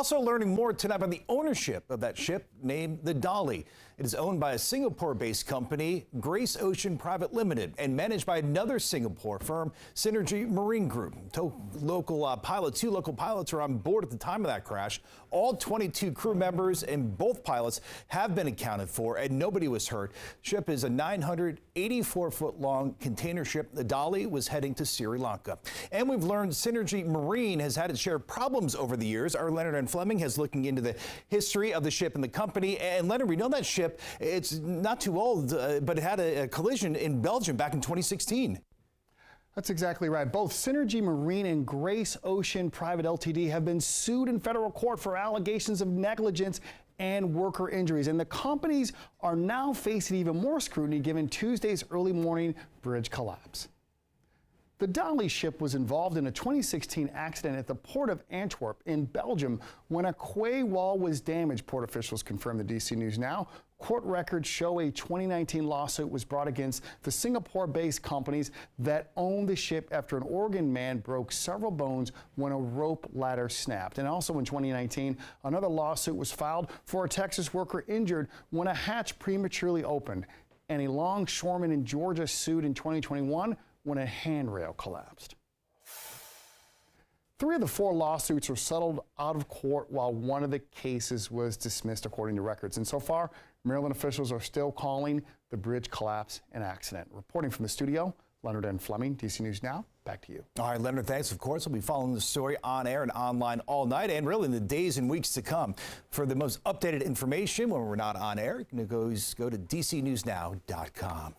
also learning more tonight about the ownership of that ship named the Dolly. It is owned by a Singapore-based company, Grace Ocean Private Limited, and managed by another Singapore firm, Synergy Marine Group. Two local pilots are on board at the time of that crash. All 22 crew members and both pilots have been accounted for, and nobody was hurt. The ship is a 984-foot-long container ship. The Dolly was heading to Sri Lanka. And we've learned Synergy Marine has had its share of problems over the years. Our Leonard and Fleming has looking into the history of the ship and the company. And Leonard, we know that ship, it's not too old, but it had a collision in Belgium back in 2016. That's exactly right. Both Synergy Marine and Grace Ocean Private Ltd. have been sued in federal court for allegations of negligence and worker injuries. And the companies are now facing even more scrutiny given Tuesday's early morning bridge collapse. The Dolly ship was involved in a 2016 accident at the port of Antwerp in Belgium when a quay wall was damaged, port officials confirmed to DC News Now. Court records show a 2019 lawsuit was brought against the Singapore-based companies that owned the ship after an Oregon man broke several bones when a rope ladder snapped. And also in 2019, another lawsuit was filed for a Texas worker injured when a hatch prematurely opened. And a longshoreman in Georgia sued in 2021 when a handrail collapsed. 3 of the 4 lawsuits were settled out of court while one of the cases was dismissed, according to records. And so far, Maryland officials are still calling the bridge collapse an accident. Reporting from the studio, Leonard and Fleming, DC News Now. Back to you. All right, Leonard, thanks. Of course, we'll be following the story on air and online all night and really in the days and weeks to come. For the most updated information when we're not on air, you can go to dcnewsnow.com.